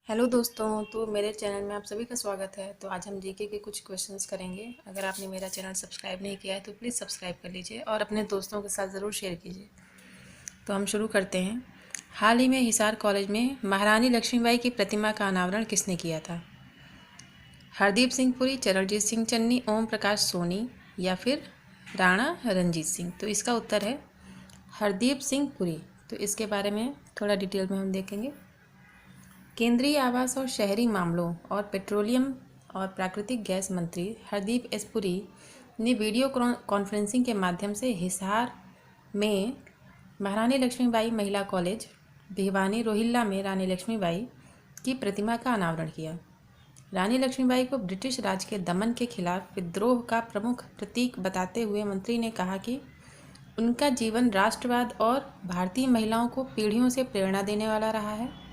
Hello दोस्तों, तो मेरे चैनल में आप सभी का स्वागत है। तो आज हम जीके के कुछ क्वेश्चंस करेंगे। अगर आपने मेरा चैनल सब्सक्राइब नहीं किया है तो प्लीज़ सब्सक्राइब कर लीजिए और अपने दोस्तों के साथ ज़रूर शेयर कीजिए। तो हम शुरू करते हैं। हाल ही में हिसार कॉलेज में महारानी लक्ष्मीबाई की प्रतिमा का अनावरण किसने किया था? हरदीप सिंह पुरी, चरणजीत सिंह चन्नी, ओम प्रकाश सोनी या फिर राणा रणजीत सिंह। तो इसका उत्तर है हरदीप सिंह पुरी। तो इसके बारे में थोड़ा डिटेल में हम देखेंगे। केंद्रीय आवास और शहरी मामलों और पेट्रोलियम और प्राकृतिक गैस मंत्री हरदीप एस पुरी ने वीडियो कॉन्फ्रेंसिंग के माध्यम से हिसार में महारानी लक्ष्मीबाई महिला कॉलेज भिवानी रोहिल्ला में रानी लक्ष्मीबाई की प्रतिमा का अनावरण किया। रानी लक्ष्मीबाई को ब्रिटिश राज के दमन के खिलाफ विद्रोह का प्रमुख प्रतीक बताते हुए मंत्री ने कहा कि उनका जीवन राष्ट्रवाद और भारतीय महिलाओं को पीढ़ियों से प्रेरणा देने वाला रहा है,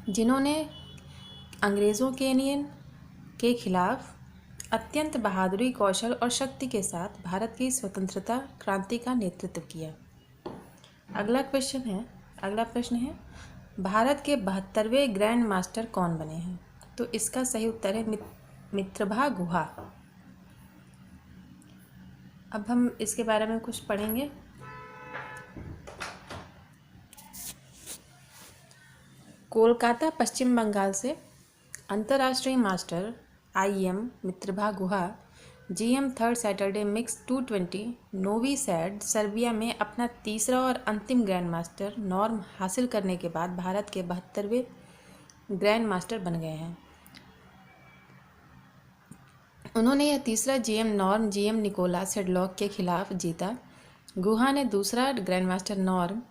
जिन्होंने अंग्रेज़ों के नियन के खिलाफ अत्यंत बहादुरी, कौशल और शक्ति के साथ भारत की स्वतंत्रता क्रांति का नेतृत्व किया। अगला प्रश्न है भारत के 72वें ग्रैंड मास्टर कौन बने हैं? तो इसका सही उत्तर है मित्रभा गुहा। अब हम इसके बारे में कुछ पढ़ेंगे। कोलकाता, पश्चिम बंगाल से अंतर्राष्ट्रीय master IM Mitrabha Guha GM third Saturday mix 220 Novi Sad Serbia में अपना तीसरा और अंतिम ग्रैंड मास्टर नॉर्म हासिल करने के बाद भारत के 72वें ग्रैंड मास्टर बन गए हैं। उन्होंने यह तीसरा GM नॉर्म GM निकोला सेडलॉक के खिलाफ जीता। गुहा ने दूसरा ग्रैंड मास्टर नॉर्म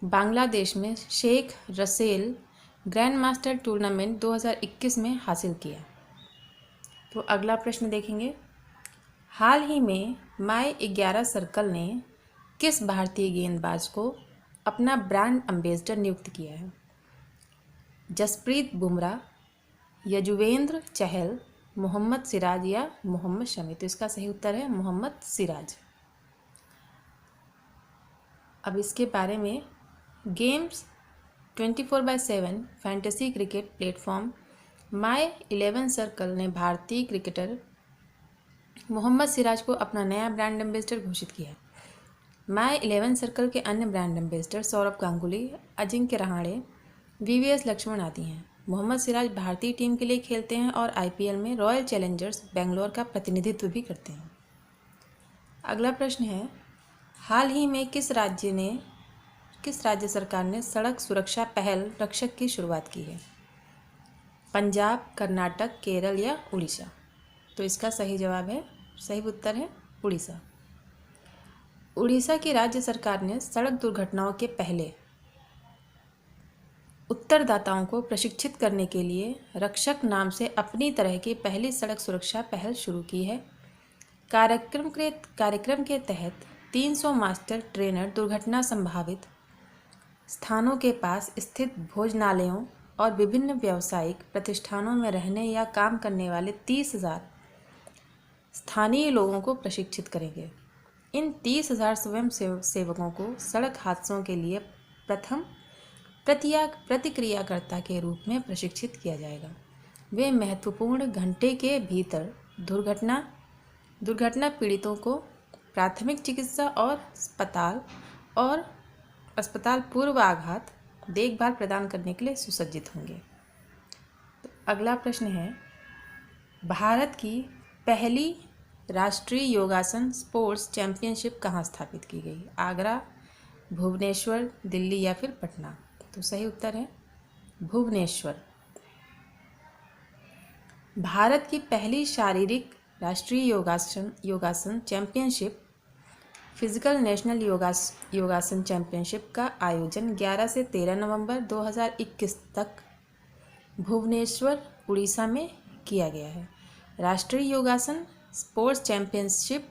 बांग्लादेश में Sheikh Russel grand master tournament 2021 में हासिल किया। तो अगला प्रश्न देखेंगे। हाल ही में माय 11 सर्कल ने किस भारतीय गेंदबाज को अपना ब्रांड एम्बेसडर नियुक्त किया है? जसप्रीत बुमराह, यजुवेंद्र चहल, मोहम्मद सिराज या मोहम्मद शमी। तो इसका सही उत्तर है मोहम्मद सिराज। अब इसके बारे में games 24/7 fantasy cricket platform my 11 circle ने भारतीय क्रिकेटर मोहम्मद सिराज को अपना नया ब्रांड एम्बेसडर घोषित किया। माय 11 सर्कल के अन्य brand ambassador Saurabh Ganguly, Ajinkya Rahane, VVS Laxman आदि हैं। मोहम्मद सिराज भारतीय टीम के लिए खेलते हैं और IPL में रॉयल चैलेंजर्स बेंगलोर का प्रतिनिधित्व भी करते हैं। अगला प्रश्न है हाल ही में किस राज्य सरकार ने सड़क सुरक्षा पहल रक्षक की शुरुआत की है? पंजाब, कर्नाटक, केरल या उड़ीसा। तो इसका सही उत्तर है उड़ीसा। उड़ीसा की राज्य सरकार ने सड़क दुर्घटनाओं के पहले उत्तरदाताओं को प्रशिक्षित करने के लिए रक्षक नाम से अपनी तरह की पहली सड़क सुरक्षा पहल शुरू की है। कार्यक्रम के तहत 300 मास्टर ट्रेनर दुर्घटना संभावित स्थानों के पास स्थित भोजनालयों और विभिन्न व्यावसायिक प्रतिष्ठानों में रहने या काम करने वाले 30,000 स्थानीय लोगों को प्रशिक्षित करेंगे। इन 30,000 स्वयं सेवकों को सड़क हादसों के लिए प्रथम प्रतिक्रियाकर्ता के रूप में प्रशिक्षित किया जाएगा। वे महत्वपूर्ण घंटे के भीतर दुर्घटना पीड़ितों को प्राथमिक चिकित्सा और अस्पताल पूर्व आघात देखभाल प्रदान करने के लिए सुसज्जित होंगे। तो अगला प्रश्न है भारत की पहली राष्ट्रीय योगासन स्पोर्ट्स चैंपियनशिप कहाँ स्थापित की गई? आगरा, भुवनेश्वर, दिल्ली या फिर पटना। तो सही उत्तर है भुवनेश्वर। भारत की पहली शारीरिक राष्ट्रीय योगासन चैंपियनशिप फिजिकल नेशनल योगासन चैंपियनशिप का आयोजन 11 से 13 नवंबर 2021 तक भुवनेश्वर, उड़ीसा में किया गया है। राष्ट्रीय योगासन स्पोर्ट्स चैंपियनशिप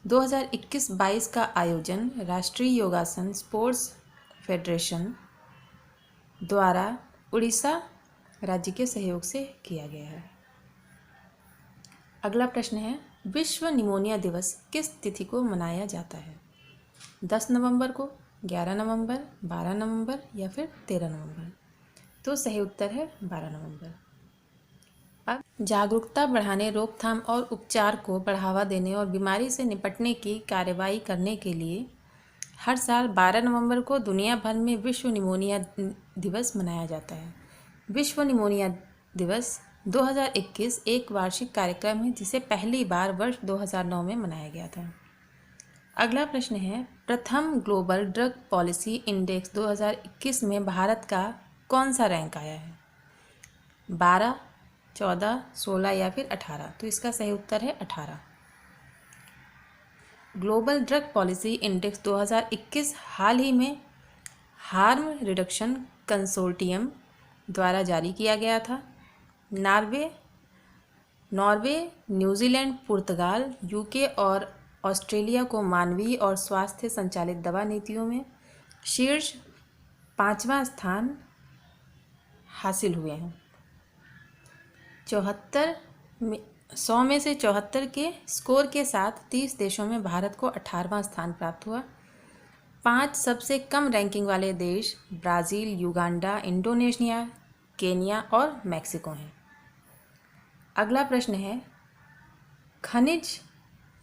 2021-22 का आयोजन राष्ट्रीय योगासन स्पोर्ट्स फेडरेशन द्वारा उड़ीसा राज्य के सहयोग से किया गया है। अगला प्रश्न है विश्व निमोनिया दिवस किस तिथि को मनाया जाता है? 10 नवंबर को, 11 नवंबर, 12 नवंबर या फिर 13 नवंबर। तो सही उत्तर है 12 नवंबर। अब जागरूकता बढ़ाने, रोकथाम और उपचार को बढ़ावा देने और बीमारी से निपटने की कार्रवाई करने के लिए हर साल 12 नवंबर को दुनिया भर में विश्व निमोनिया दिवस मनाया जाता है। विश्व निमोनिया दिवस 2021 एक वार्षिक कार्यक्रम है जिसे पहली बार वर्ष 2009 में मनाया गया था। अगला प्रश्न है, प्रथम ग्लोबल ड्रग पॉलिसी इंडेक्स 2021 में भारत का कौन सा रैंक आया है? 12, 14, 16 या फिर 18? तो इसका सही उत्तर है 18। ग्लोबल ड्रग पॉलिसी इंडेक्स 2021 हाल ही में हार्म रिडक्शन कंसोर्टियम द्वारा जारी किया गया था। नॉर्वे, न्यूजीलैंड, पुर्तगाल, यूके और ऑस्ट्रेलिया को मानवीय और स्वास्थ्य संचालित दवा नीतियों में शीर्ष 5वां स्थान हासिल हुए हैं। 100 में से 74 के स्कोर के साथ 30 देशों में भारत को 18वां स्थान प्राप्त हुआ। 5 सबसे कम रैंकिंग वाले देश ब्राज़ील, युगांडा, इंडोनेशिया, केन्या और मैक्सिको हैं। अगला प्रश्न है, खनिज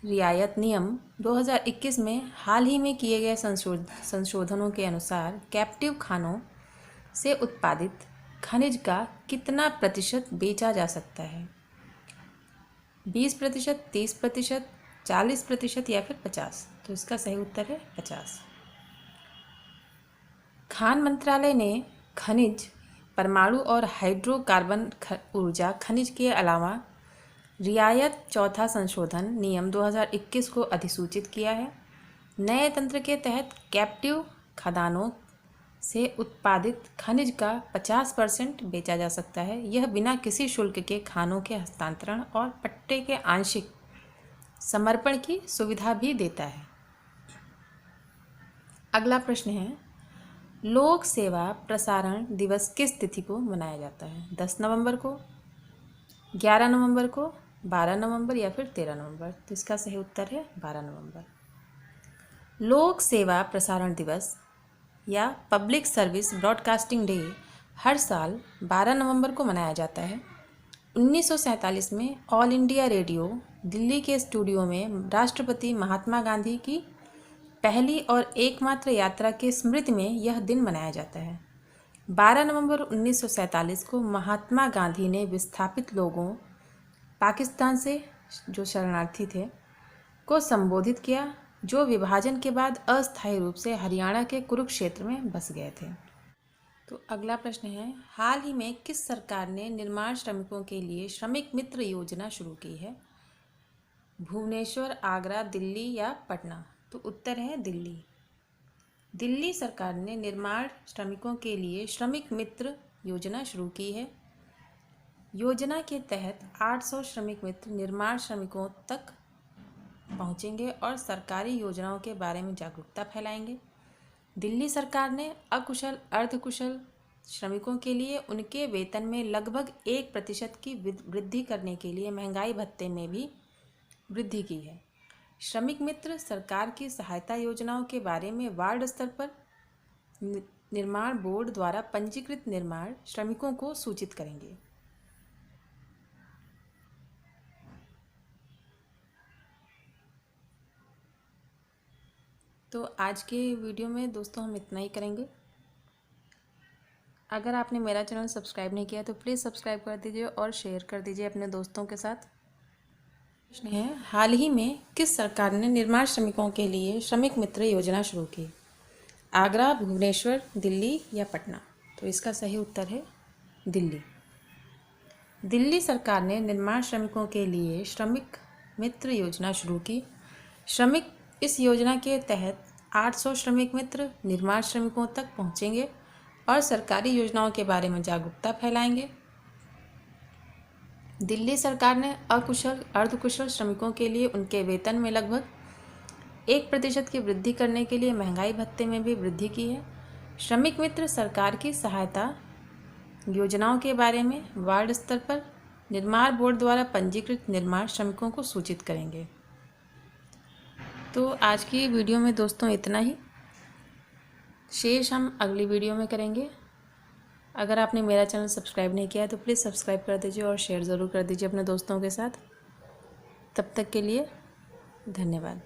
रियायत नियम 2021 में हाल ही में किए गए संशोधनों के अनुसार कैप्टिव खानों से उत्पादित खनिज का कितना प्रतिशत बेचा जा सकता है? 20%, 30%, 40% या फिर 50? तो इसका सही उत्तर है 50। खान मंत्रालय ने खनिज, परमाणु और हाइड्रोकार्बन ऊर्जा खनिज के अलावा रियायत चौथा संशोधन नियम 2021 को अधिसूचित किया है। नए तंत्र के तहत कैप्टिव खदानों से उत्पादित खनिज का 50% बेचा जा सकता है। यह बिना किसी शुल्क के खानों के हस्तांतरण और पट्टे के आंशिक समर्पण की सुविधा भी देता है। अगला प्रश्न है, लोक सेवा प्रसारण दिवस किस तिथि को मनाया जाता है? 10 नवंबर को, 11 नवंबर को, 12 नवंबर या फिर 13 नवंबर? तो इसका सही उत्तर है 12 नवंबर। लोक सेवा प्रसारण दिवस या पब्लिक सर्विस ब्रॉडकास्टिंग डे हर साल 12 नवंबर को मनाया जाता है। 1947 में ऑल इंडिया रेडियो दिल्ली के स्टूडियो में राष्ट्रपति महात्मा गांधी की पहली और एकमात्र यात्रा की स्मृति में यह दिन मनाया जाता है। 12 नवंबर 1947 को महात्मा गांधी ने विस्थापित लोगों, पाकिस्तान से जो शरणार्थी थे, को संबोधित किया, जो विभाजन के बाद अस्थायी रूप से हरियाणा के कुरुक्षेत्र में बस गए थे। तो अगला प्रश्न है, हाल ही में किस सरकार ने निर्माण श्रमिकों के लिए श्रमिक मित्र योजना शुरू की है? भुवनेश्वर, आगरा, दिल्ली या पटना? तो उत्तर है दिल्ली। दिल्ली सरकार ने निर्माण श्रमिकों के लिए श्रमिक मित्र योजना शुरू की है। योजना के तहत 800 श्रमिक मित्र निर्माण श्रमिकों तक पहुंचेंगे और सरकारी योजनाओं के बारे में जागरूकता फैलाएंगे। दिल्ली सरकार ने अकुशल अर्धकुशल श्रमिकों के लिए उनके वेतन में लगभग 1% की वृद्धि करने के लिए महंगाई भत्ते में भी वृद्धि की है। श्रमिक मित्र सरकार की सहायता योजनाओं के बारे में वार्ड स्तर पर निर्माण बोर्ड द्वारा पंजीकृत निर्माण श्रमिकों को सूचित करेंगे। तो आज के वीडियो में दोस्तों हम इतना ही करेंगे। अगर आपने मेरा चैनल सब्सक्राइब नहीं किया तो प्लीज़ सब्सक्राइब कर दीजिए और शेयर कर दीजिए अपने दोस्तों के साथ। प्रश्न है, हाल ही में किस सरकार ने निर्माण श्रमिकों के लिए श्रमिक मित्र योजना शुरू की? आगरा, भुवनेश्वर, दिल्ली या पटना? तो इसका सही उत्तर है दिल्ली। दिल्ली सरकार ने निर्माण श्रमिकों के लिए श्रमिक मित्र योजना शुरू की। इस योजना के तहत 800 श्रमिक मित्र निर्माण श्रमिकों तक पहुंचेंगे और सरकारी योजनाओं के बारे में जागरूकता फैलाएंगे। दिल्ली सरकार ने अकुशल अर्धकुशल श्रमिकों के लिए उनके वेतन में लगभग 1% की वृद्धि करने के लिए महंगाई भत्ते में भी वृद्धि की है। श्रमिक मित्र सरकार की सहायता योजनाओं के बारे में वार्ड स्तर पर निर्माण बोर्ड द्वारा पंजीकृत निर्माण श्रमिकों को सूचित करेंगे। तो आज की वीडियो में दोस्तों इतना ही। शेष हम अगली वीडियो में करेंगे। अगर आपने मेरा चैनल सब्सक्राइब नहीं किया है तो प्लीज़ सब्सक्राइब कर दीजिए और शेयर ज़रूर कर दीजिए अपने दोस्तों के साथ। तब तक के लिए धन्यवाद।